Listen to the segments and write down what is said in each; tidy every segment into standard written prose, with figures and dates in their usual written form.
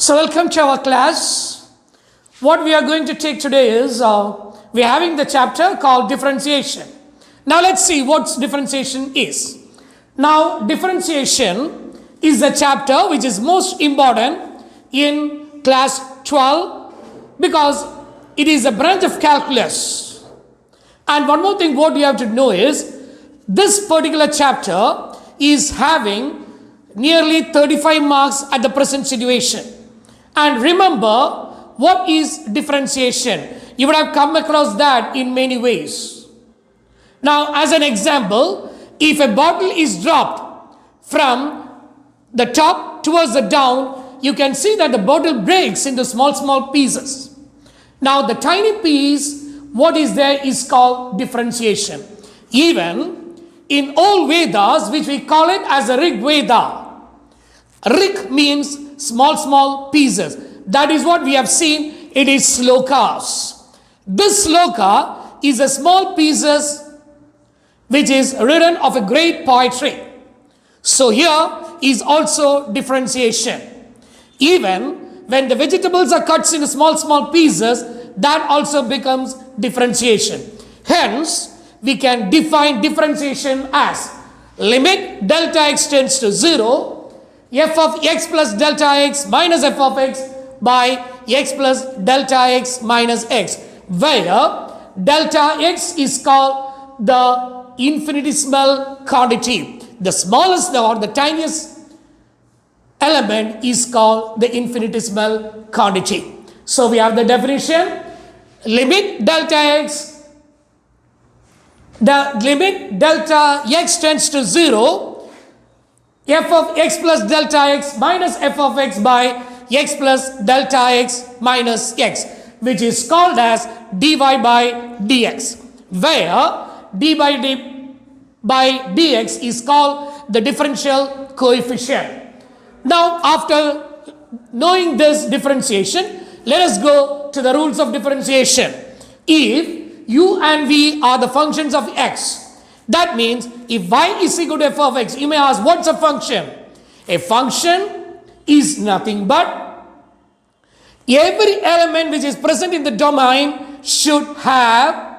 So welcome to our class. What we are going to take today is, we are having the chapter called Differentiation. Now let's see what differentiation is. Now differentiation is the chapter which is most important in class 12 because it is a branch of calculus. And one more thing what you have to know is, this particular chapter is having nearly 35 marks at the present situation. And remember, what is differentiation? You would have come across that in many ways. Now, as an example, if a bottle is dropped from the top towards the down, you can see that the bottle breaks into small pieces. Now, the tiny piece, what is there is called differentiation. Even in all Vedas, which we call it as a Rig Veda, Rig means small pieces. That is what we have seen. It is slokas. This sloka is a small pieces which is written of a great poetry. So here is also differentiation. Even when the vegetables are cut into small pieces, that also becomes differentiation. Hence, we can define differentiation as limit delta x tends to 0, f of x plus delta x minus f of x by x plus delta x minus x, where delta x is called the infinitesimal quantity. The smallest or the tiniest element is called the infinitesimal quantity. So we have the definition: limit delta x, the limit delta x tends to 0, f of x plus delta x minus f of x by x plus delta x minus x, which is called as dy by dx, where d by dx is called the differential coefficient. Now, after knowing this differentiation, let us go to the rules of differentiation. If u and v are the functions of x, that means if y is equal to f of x, you may ask, what's a function? A function is nothing but every element which is present in the domain should have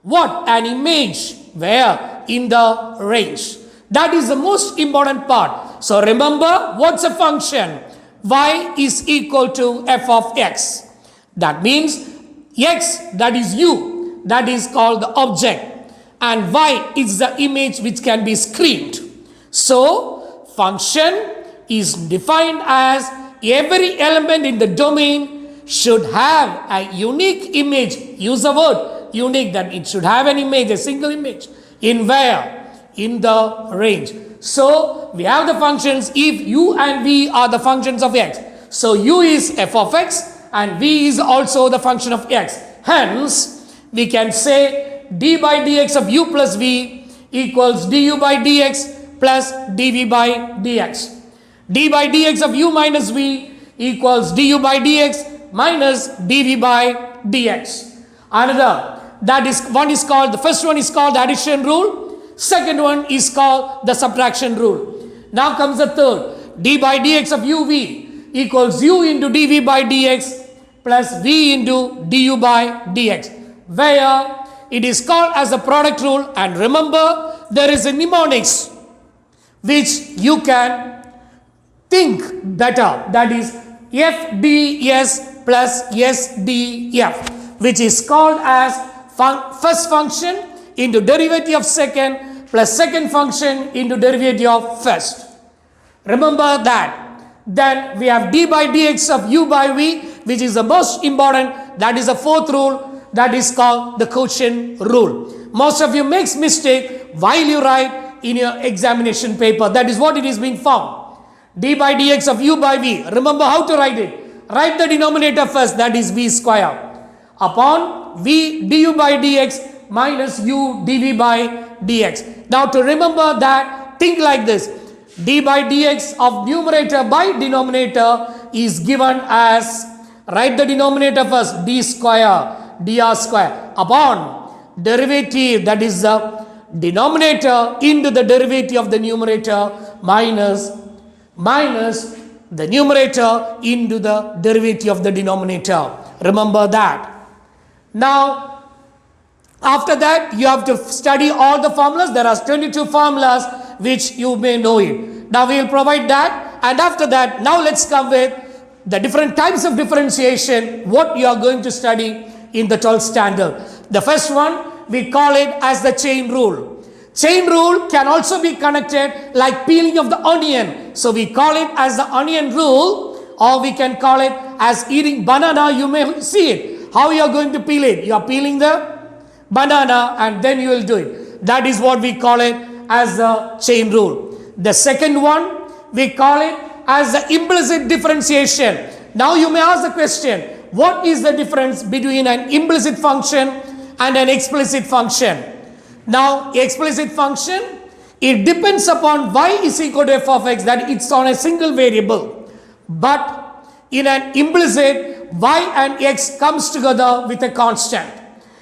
what? An image. Where? In the range. That is the most important part. So remember, what's a function? Y is equal to f of x. That means x, that is u, that is called the object, and y is the image which can be screened. So function is defined as every element in the domain should have a unique image. Use the word unique, that it should have an image, a single image. In where? In the range. So we have the functions if u and v are the functions of x. So u is f of x and v is also the function of x. Hence, we can say d by dx of u plus v equals du by dx plus dv by dx. D by dx of u minus v equals du by dx minus dv by dx. Another, that is, the first one is called the addition rule, second one is called the subtraction rule. Now comes the third, d by dx of uv equals u into dv by dx plus v into du by dx, where it is called as a product rule. And remember, there is a mnemonics which you can think better, that is fds plus sdf, which is called as first function into derivative of second plus second function into derivative of first. Remember that. Then we have d by dx of u by v, which is the most important, that is the fourth rule, that is called the quotient rule. Most of you makes mistake while you write in your examination paper. That is what it is being found. D by dx of u by v. Remember how to write it. Write the denominator first, that is v square, upon v du by dx minus u dv by dx. Now to remember that, think like this. D by dx of numerator by denominator is given as, write the denominator first, d square, dr square, upon derivative, that is the denominator into the derivative of the numerator minus the numerator into the derivative of the denominator. Remember that. Now, after that, you have to study all the formulas. There are 22 formulas which you may know it. Now, we will provide that. And after that, now let's come with the different types of differentiation, what you are going to study in the 12th standard. The first one, we call it as the chain rule. Chain rule can also be connected like peeling of the onion. So we call it as the onion rule, or we can call it as eating banana. You may see it. How you are going to peel it? You are peeling the banana and then you will do it. That is what we call it as the chain rule. The second one, we call it as the implicit differentiation. Now you may ask the question, what is the difference between an implicit function and an explicit function? Now, explicit function, it depends upon y is equal to f of x, that it's on a single variable. But in an implicit, y and x comes together with a constant.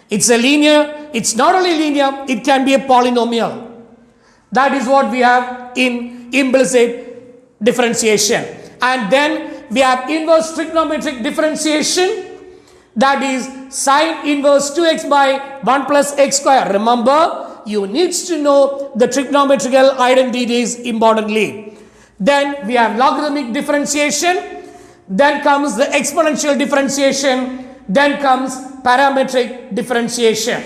It's a linear, it's not only linear, it can be a polynomial. That is what we have in implicit differentiation. And then we have inverse trigonometric differentiation, that is sine inverse 2x by 1 plus x square. Remember, you need to know the trigonometrical identities importantly. Then we have logarithmic differentiation, then comes the exponential differentiation, then comes parametric differentiation.